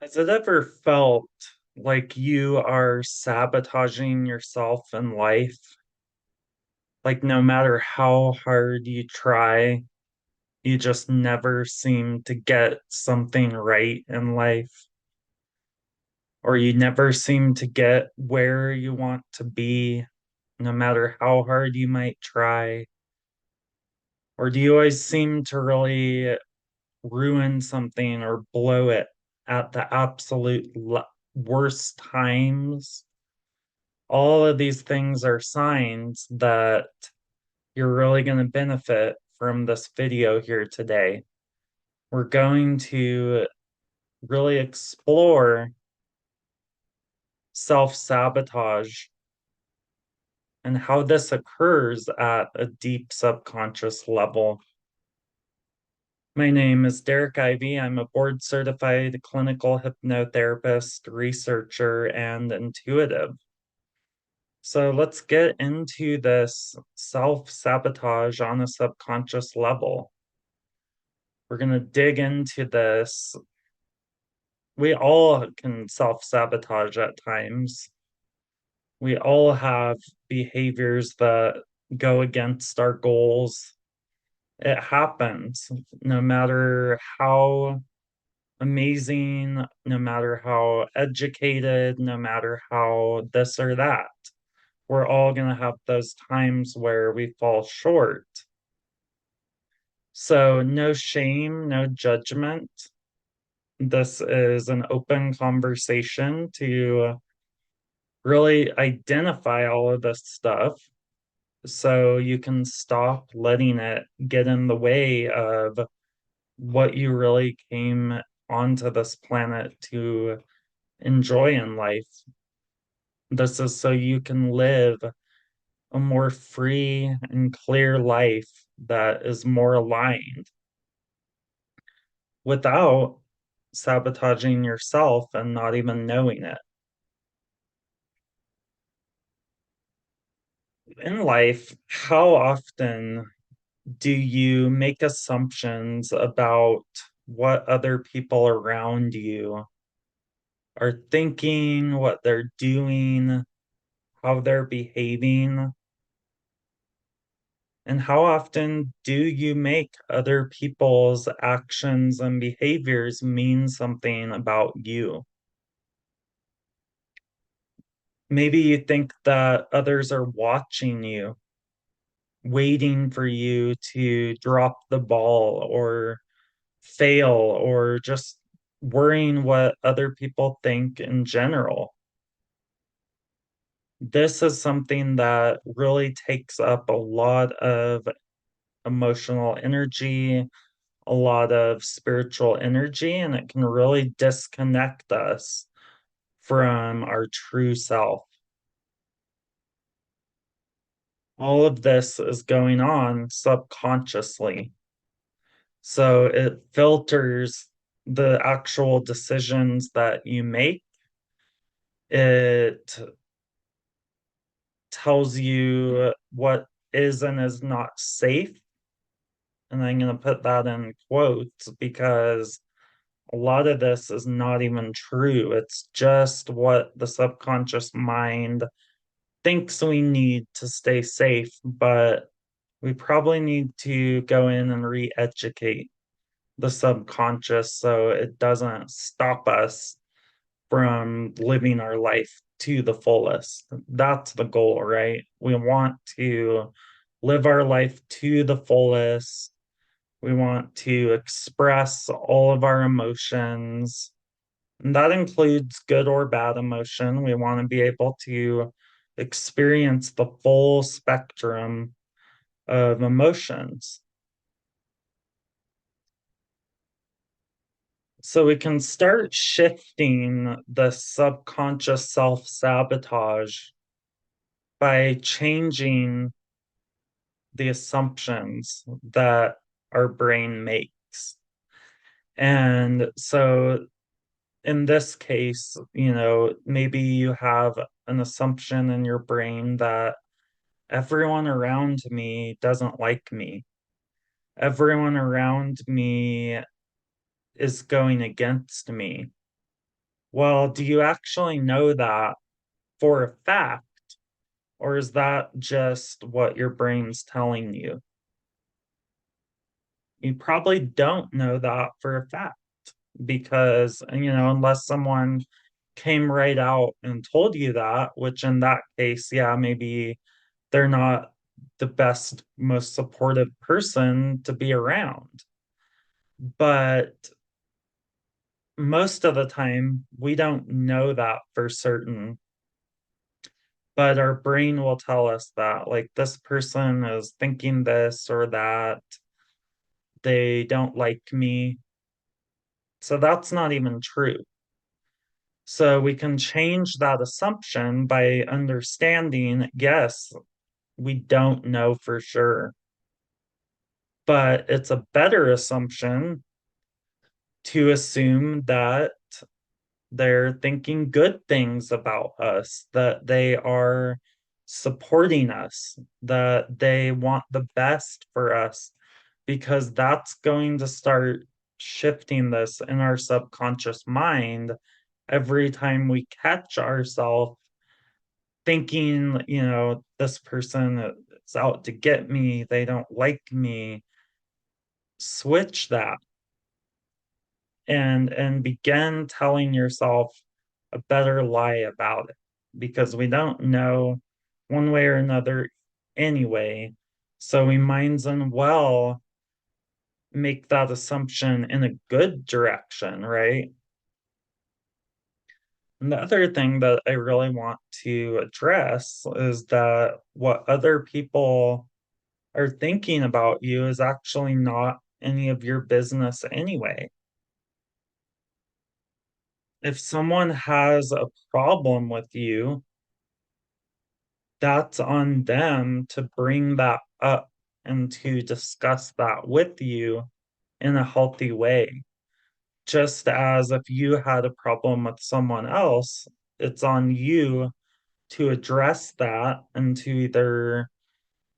Has it ever felt like you are sabotaging yourself in life? Like no matter how hard you try, you just never seem to get something right in life, or you never seem to get where you want to be, no matter how hard you might try? Or do you always seem to really ruin something or blow it at the worst times? All of these things are signs that you're really going to benefit from this video here today. We're going to really explore self-sabotage and how this occurs at a deep subconscious level. My name is Derek Ivy. I'm a board certified clinical hypnotherapist, researcher, and intuitive. So let's get into this self-sabotage on a subconscious level. We're going to dig into this. We all can self-sabotage at times. We all have behaviors that go against our goals. It happens no matter how amazing, no matter how educated, no matter how this or that. We're all going to have those times where we fall short. So, no shame, no judgment. This is an open conversation to really identify all of this stuff so you can stop letting it get in the way of what you really came onto this planet to enjoy in life. This is so you can live a more free and clear life that is more aligned without sabotaging yourself and not even knowing it. In life, how often do you make assumptions about what other people around you are thinking, what they're doing, how they're behaving? And how often do you make other people's actions and behaviors mean something about you? Maybe you think that others are watching you, waiting for you to drop the ball or fail, or just worrying what other people think in general. This is something that really takes up a lot of emotional energy, a lot of spiritual energy, and it can really disconnect us from our true self. All of this is going on subconsciously. So it filters the actual decisions that you make. It tells you what is and is not safe. And I'm going to put that in quotes because a lot of this is not even true. It's just what the subconscious mind thinks we need to stay safe, but we probably need to go in and re educate the subconscious so it doesn't stop us from living our life to the fullest. That's the goal, right? We want to live our life to the fullest. We want to express all of our emotions. And that includes good or bad emotion. We want to be able to experience the full spectrum of emotions. So we can start shifting the subconscious self-sabotage by changing the assumptions that our brain makes. And so in this case, maybe you have an assumption in your brain that everyone around me doesn't like me. Everyone around me is going against me. Well, do you actually know that for a fact, or is that just what your brain's telling you? You probably don't know that for a fact because, unless someone came right out and told you that, which in that case, yeah, maybe they're not the best, most supportive person to be around. But most of the time, we don't know that for certain. But our brain will tell us that, like, this person is thinking this or that, they don't like me. So that's not even true. So we can change that assumption by understanding, yes, we don't know for sure, but it's a better assumption to assume that they're thinking good things about us, that they are supporting us, that they want the best for us, because that's going to start shifting this in our subconscious mind every time we catch ourselves thinking, this person is out to get me, they don't like me. Switch that and begin telling yourself a better lie about it because we don't know one way or another anyway. So we might as well make that assumption in a good direction, right? And the other thing that I really want to address is that what other people are thinking about you is actually not any of your business anyway. If someone has a problem with you, that's on them to bring that up and to discuss that with you in a healthy way. Just as if you had a problem with someone else, it's on you to address that and to either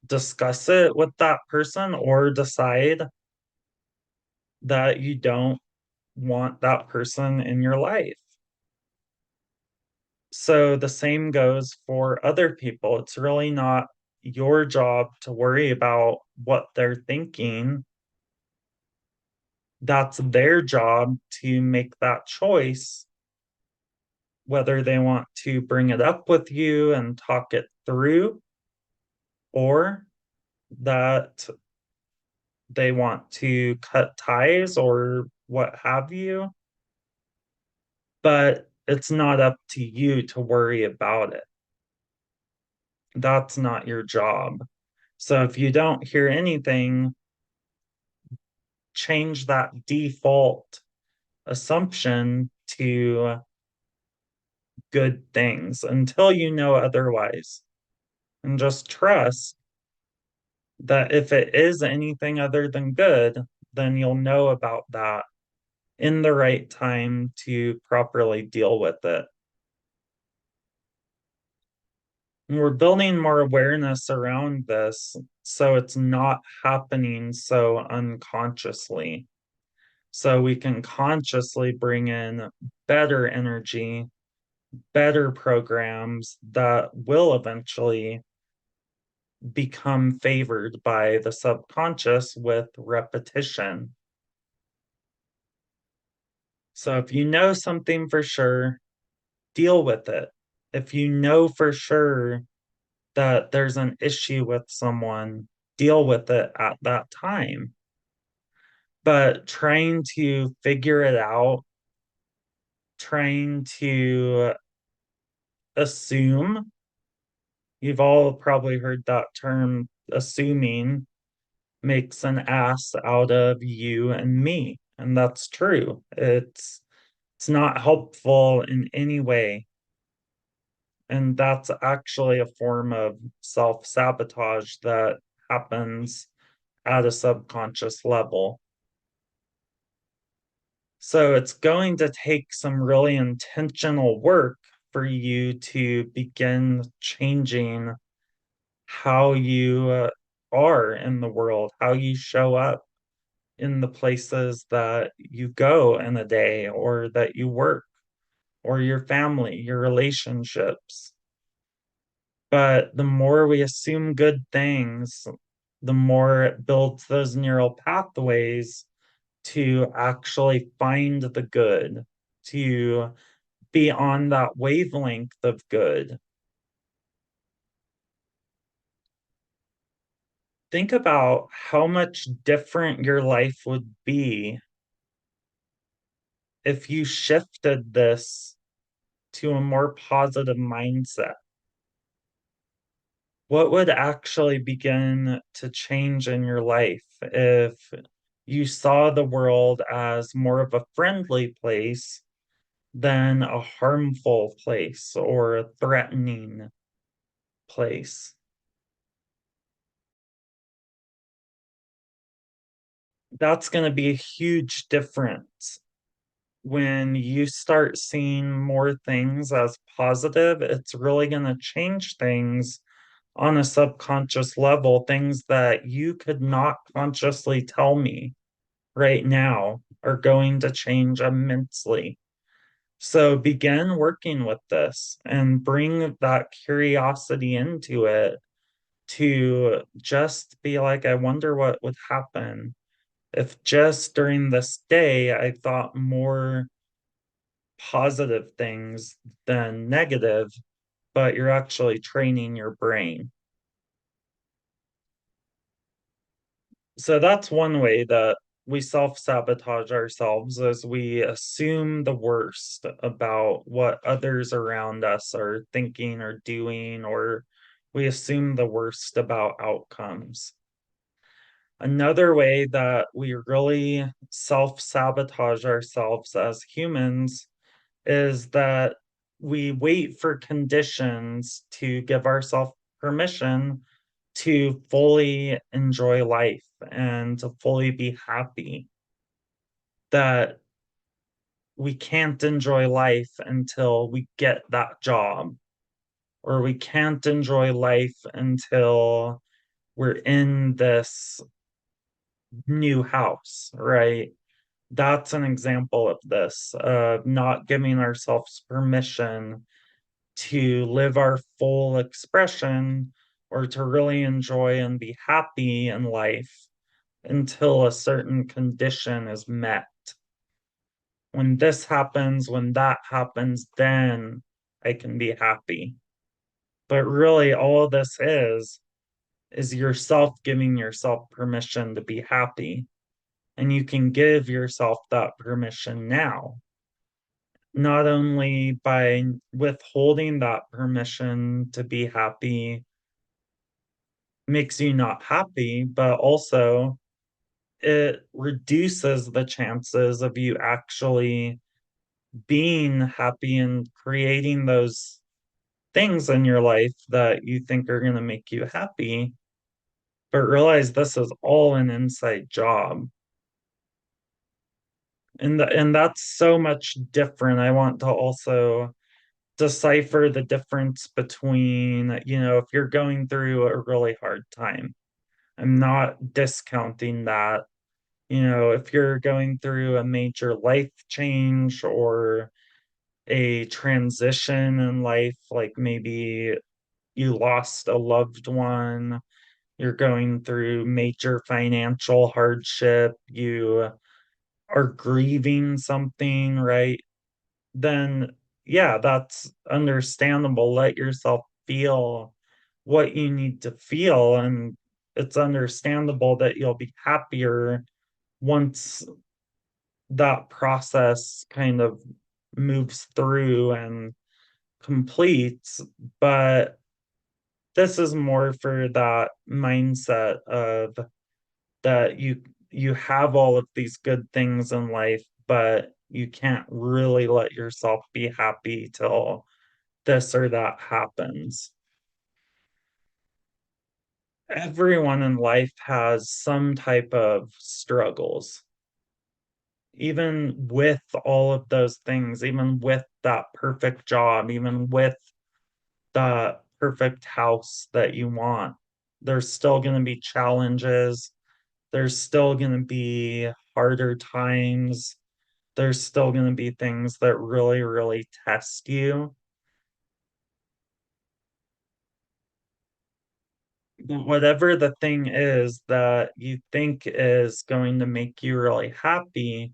discuss it with that person or decide that you don't want that person in your life. So the same goes for other people. It's really not your job to worry about what they're thinking. That's their job to make that choice, whether they want to bring it up with you and talk it through, or that they want to cut ties or what have you. But it's not up to you to worry about it. That's not your job. So if you don't hear anything, change that default assumption to good things until you know otherwise. And just trust that if it is anything other than good, then you'll know about that in the right time to properly deal with it. And we're building more awareness around this so it's not happening so unconsciously. So we can consciously bring in better energy, better programs that will eventually become favored by the subconscious with repetition. So if you know something for sure, deal with it. If you know for sure that there's an issue with someone, deal with it at that time. But trying to figure it out, trying to assume, you've all probably heard that term, assuming makes an ass out of you and me. And that's true. It's not helpful in any way. And that's actually a form of self-sabotage that happens at a subconscious level. So it's going to take some really intentional work for you to begin changing how you are in the world, how you show up in the places that you go in a day or that you work or your family, your relationships. But the more we assume good things, the more it builds those neural pathways to actually find the good, to be on that wavelength of good. Think about how much different your life would be if you shifted this to a more positive mindset. What would actually begin to change in your life if you saw the world as more of a friendly place than a harmful place or a threatening place? That's going to be a huge difference. When you start seeing more things as positive, it's really going to change things on a subconscious level, things that you could not consciously tell me right now are going to change immensely. So begin working with this and bring that curiosity into it to just be like, I wonder what would happen if just during this day I thought more positive things than negative, but you're actually training your brain. So that's one way that we self-sabotage ourselves as we assume the worst about what others around us are thinking or doing, or we assume the worst about outcomes. Another way that we really self-sabotage ourselves as humans is that we wait for conditions to give ourselves permission to fully enjoy life and to fully be happy. That we can't enjoy life until we get that job, or we can't enjoy life until we're in this new house, right? That's an example of this, of not giving ourselves permission to live our full expression or to really enjoy and be happy in life until a certain condition is met. When this happens, when that happens, then I can be happy. But really, all this is yourself giving yourself permission to be happy. And you can give yourself that permission now, not only by withholding that permission to be happy makes you not happy, but also it reduces the chances of you actually being happy and creating those things in your life that you think are going to make you happy, but realize this is all an inside job. And that's so much different. I want to also decipher the difference between, if you're going through a really hard time. I'm not discounting that. If you're going through a major life change or a transition in life, like maybe you lost a loved one, you're going through major financial hardship, you are grieving something, right? Then, yeah, that's understandable. Let yourself feel what you need to feel. And it's understandable that you'll be happier once that process kind of moves through and completes. But this is more for that mindset of that you have all of these good things in life, but you can't really let yourself be happy till this or that happens. Everyone in life has some type of struggles, even with all of those things, even with that perfect job, even with the perfect house that you want. There's still going to be challenges. There's still going to be harder times. There's still going to be things that really, really test you. Whatever the thing is that you think is going to make you really happy,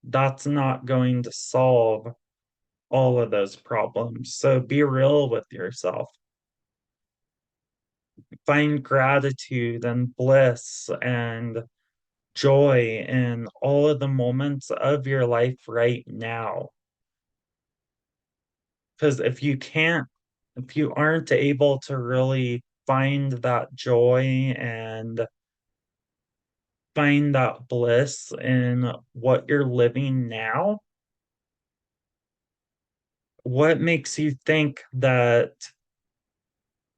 that's not going to solve all of those problems. So be real with yourself. Find gratitude and bliss and joy in all of the moments of your life right now. Because if you aren't able to really find that joy and find that bliss in what you're living now, what makes you think that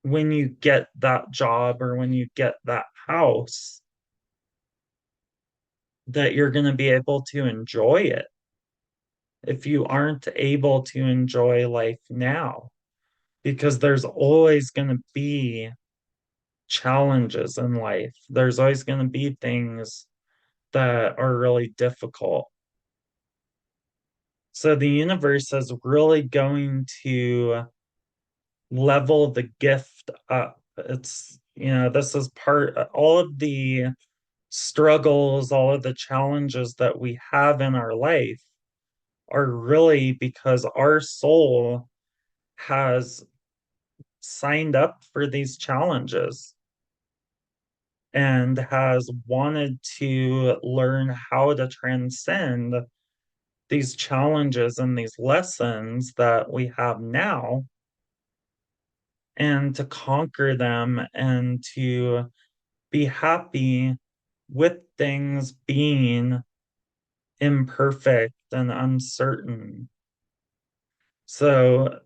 when you get that job or when you get that house, that you're going to be able to enjoy it if you aren't able to enjoy life now? Because there's always going to be challenges in life. There's always going to be things that are really difficult. So the universe is really going to level the gift up. This is all of the struggles, all of the challenges that we have in our life are really because our soul has signed up for these challenges and has wanted to learn how to transcend these challenges and these lessons that we have now and to conquer them and to be happy with things being imperfect and uncertain. So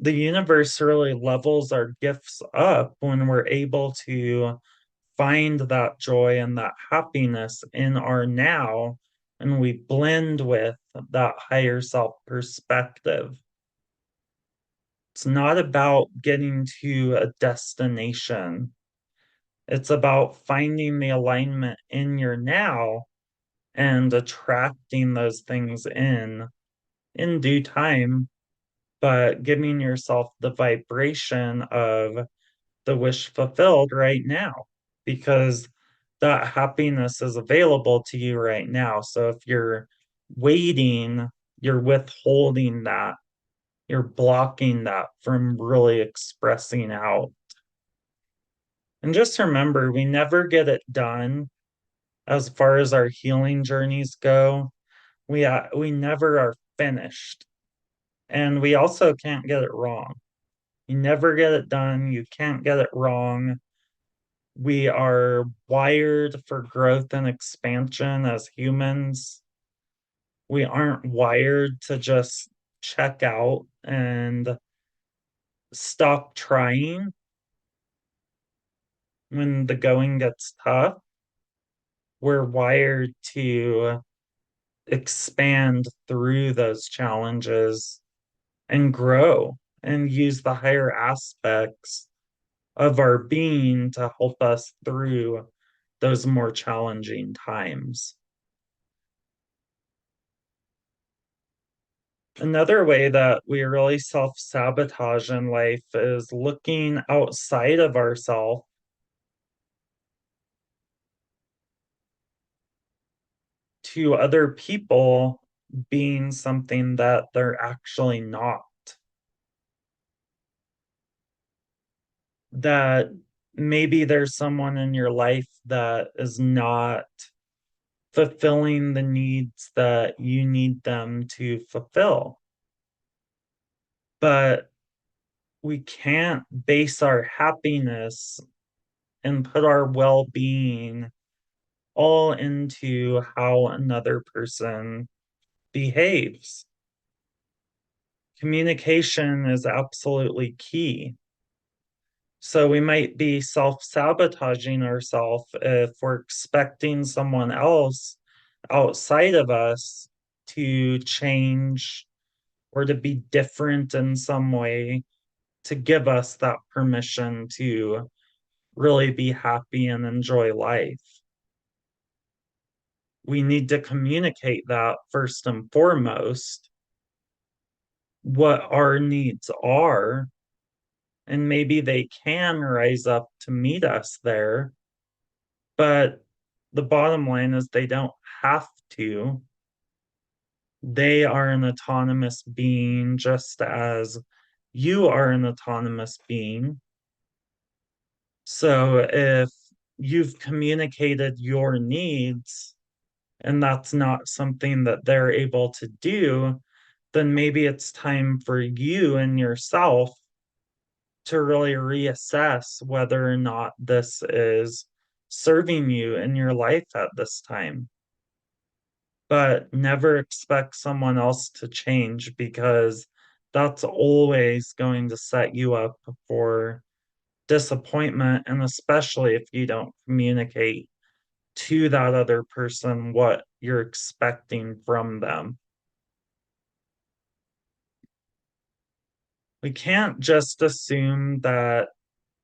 the universe really levels our gifts up when we're able to find that joy and that happiness in our now, and we blend with that higher self perspective. It's not about getting to a destination. It's about finding the alignment in your now and attracting those things in due time, but giving yourself the vibration of the wish fulfilled right now because that happiness is available to you right now. So if you're waiting, you're withholding that, you're blocking that from really expressing out. And just remember, we never get it done as far as our healing journeys go. We never are finished. And we also can't get it wrong. You never get it done. You can't get it wrong. We are wired for growth and expansion as humans. We aren't wired to just check out and stop trying when the going gets tough. We're wired to expand through those challenges and grow and use the higher aspects of our being to help us through those more challenging times. Another way that we really self sabotage in life is looking outside of ourselves to other people being something that they're actually not. That maybe there's someone in your life that is not fulfilling the needs that you need them to fulfill. But we can't base our happiness and put our well being all into how another person behaves. Communication is absolutely key. So we might be self sabotaging ourselves if we're expecting someone else outside of us to change or to be different in some way to give us that permission to really be happy and enjoy life. we need to communicate that first and foremost, what our needs are, and maybe they can rise up to meet us there. But the bottom line is they don't have to. They are an autonomous being just as you are an autonomous being. So if you've communicated your needs and that's not something that they're able to do, then maybe it's time for you and yourself to really reassess whether or not this is serving you in your life at this time. But never expect someone else to change because that's always going to set you up for disappointment. And especially if you don't communicate to that other person what you're expecting from them. We can't just assume that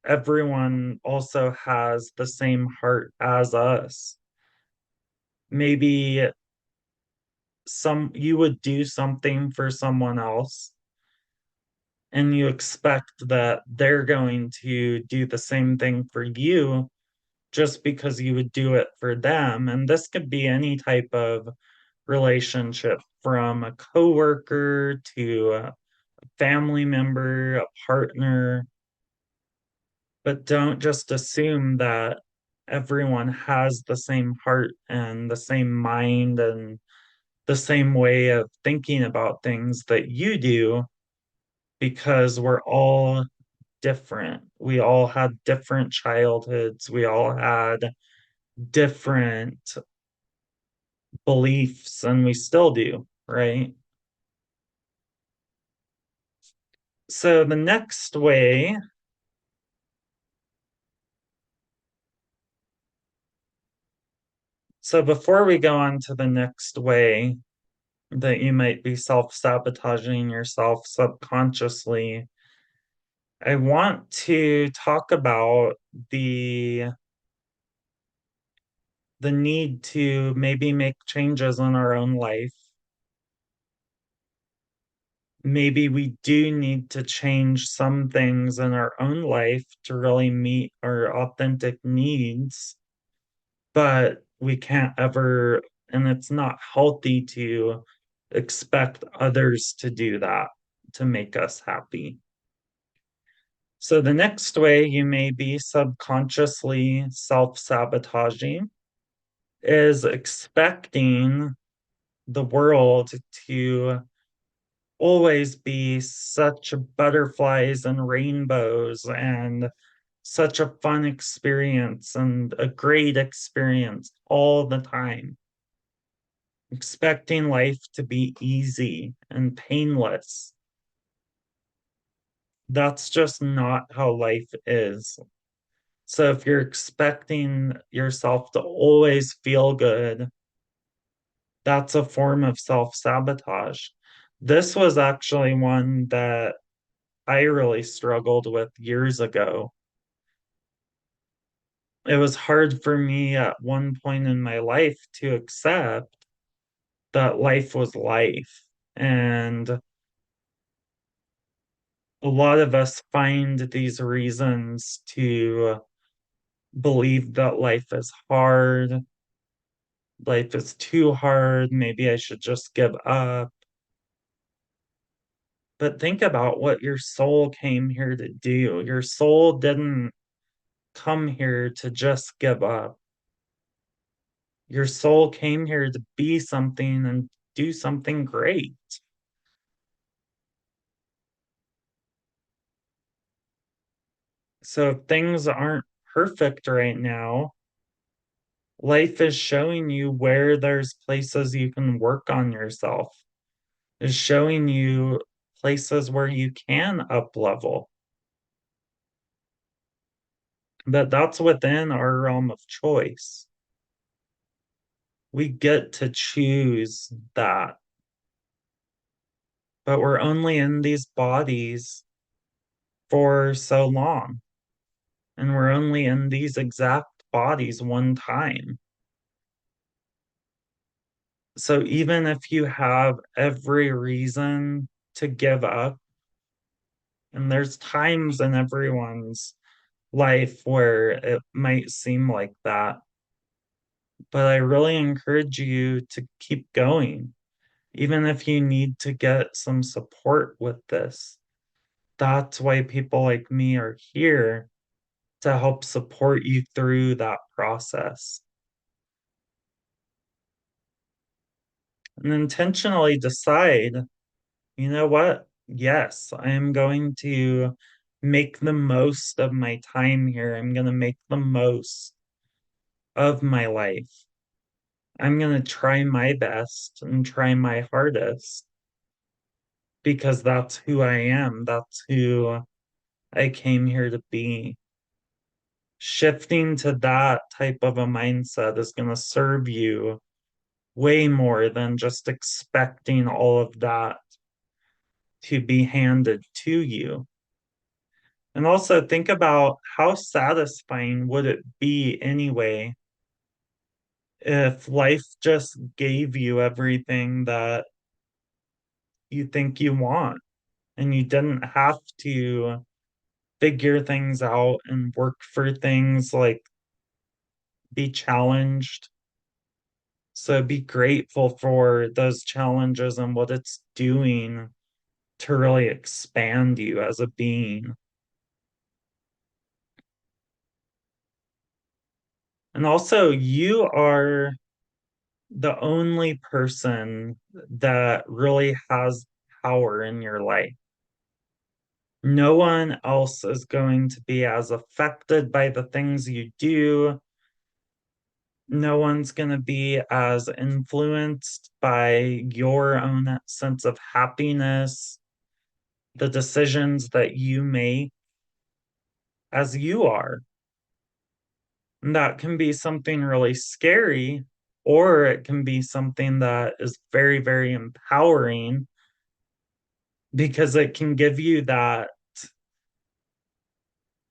everyone also has the same heart as us. Maybe you would do something for someone else and you expect that they're going to do the same thing for you just because you would do it for them. And this could be any type of relationship from a coworker to a family member, a partner, but don't just assume that everyone has the same heart and the same mind and the same way of thinking about things that you do because we're all different. We all had different childhoods. We all had different beliefs, and we still do, right? So the next way, so before we go on to the next way that you might be self-sabotaging yourself subconsciously, I want to talk about the the need to maybe make changes in our own life. Maybe we do need to change some things in our own life to really meet our authentic needs, but we can't ever, and it's not healthy to expect others to do that to make us happy. So, the next way you may be subconsciously self sabotaging is expecting the world to always be such butterflies and rainbows and such a fun experience and a great experience all the time. Expecting life to be easy and painless. That's just not how life is. So if you're expecting yourself to always feel good, that's a form of self-sabotage. This was actually one that I really struggled with years ago. It was hard for me at one point in my life to accept that life was life. And a lot of us find these reasons to believe that life is hard, life is too hard, maybe I should just give up. But think about what your soul came here to do. Your soul didn't come here to just give up. Your soul came here to be something and do something great. So if things aren't perfect right now, life is showing you where there's places you can work on yourself, is showing you places where you can up level. But that's within our realm of choice. We get to choose that, but we're only in these bodies for so long, and we're only in these exact bodies one time. So even if you have every reason to give up, and there's times in everyone's life where it might seem like that, but I really encourage you to keep going, even if you need to get some support with this. That's why people like me are here to help support you through that process. And intentionally decide, you know what? Yes, I am going to make the most of my time here. I'm going to make the most of my life. I'm going to try my best and try my hardest because that's who I am. That's who I came here to be. Shifting to that type of a mindset is going to serve you way more than just expecting all of that to be handed to you. And also think about how satisfying would it be anyway if life just gave you everything that you think you want and you didn't have to figure things out and work for things like be challenged. So be grateful for those challenges and what it's doing to really expand you as a being. And also, you are the only person that really has power in your life. No one else is going to be as affected by the things you do. No one's going to be as influenced by your own sense of happiness, the decisions that you make as you are. And that can be something really scary, or it can be something that is very, very empowering because it can give you that,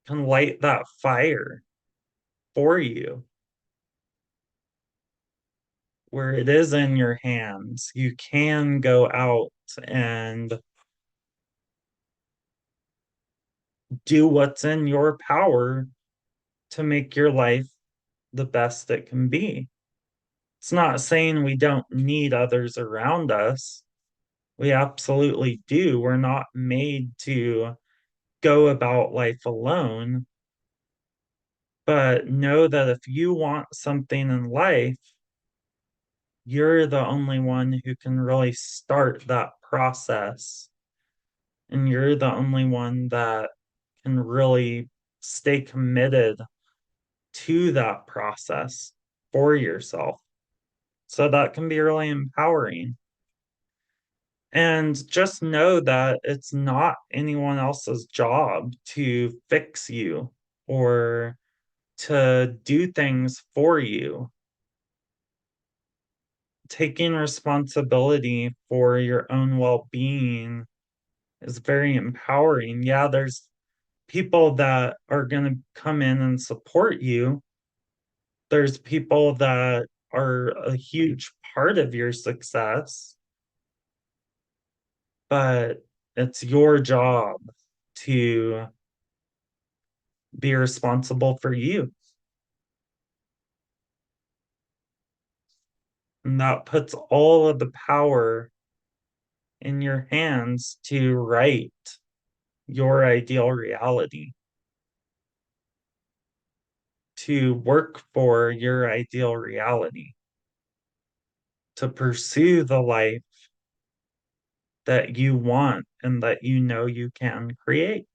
can light that fire for you where it is in your hands. You can go out and do what's in your power to make your life the best it can be. It's not saying we don't need others around us. We absolutely do. We're not made to go about life alone. But know that if you want something in life, you're the only one who can really start that process. And you're the only one that can really stay committed to that process for yourself. So that can be really empowering. And just know that it's not anyone else's job to fix you or to do things for you. Taking responsibility for your own well being is very empowering. Yeah, there's people that are going to come in and support you, there's people that are a huge part of your success, but it's your job to be responsible for you. And that puts all of the power in your hands to write your ideal reality, to work for your ideal reality, to pursue the life that you want and that you know you can create.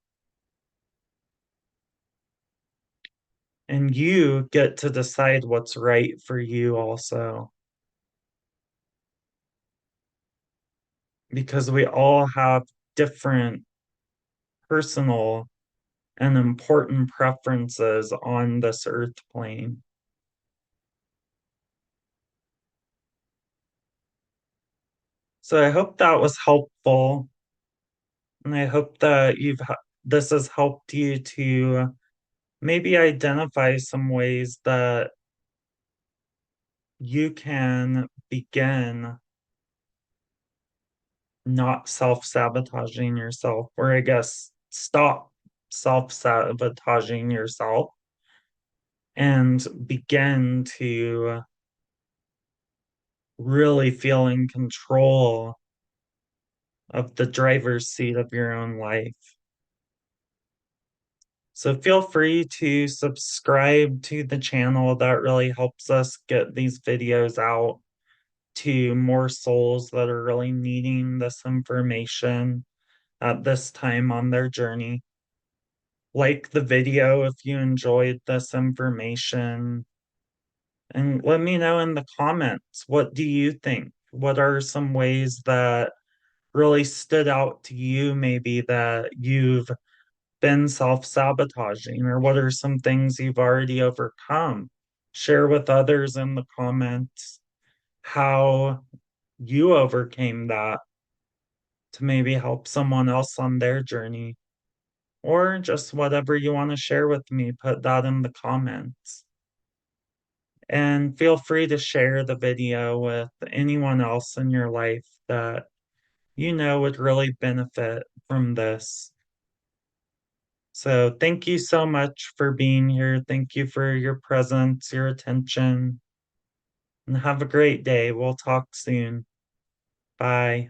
And you get to decide what's right for you also, because we all have different personal and important preferences on this earth plane. So I hope that was helpful. And I hope that this has helped you to maybe identify some ways that you can begin not self-sabotaging yourself, or I guess stop self-sabotaging yourself and begin to really feel in control of the driver's seat of your own life. So feel free to subscribe to the channel. That really helps us get these videos out to more souls that are really needing this information at this time on their journey. Like the video if you enjoyed this information, and let me know in the comments, what do you think? What are some ways that really stood out to you, maybe that you've been self-sabotaging, or what are some things you've already overcome? Share with others in the comments how you overcame that to maybe help someone else on their journey, or just whatever you want to share with me, put that in the comments. And feel free to share the video with anyone else in your life that you know would really benefit from this. So thank you so much for being here. Thank you for your presence, your attention, and have a great day. We'll talk soon. Bye.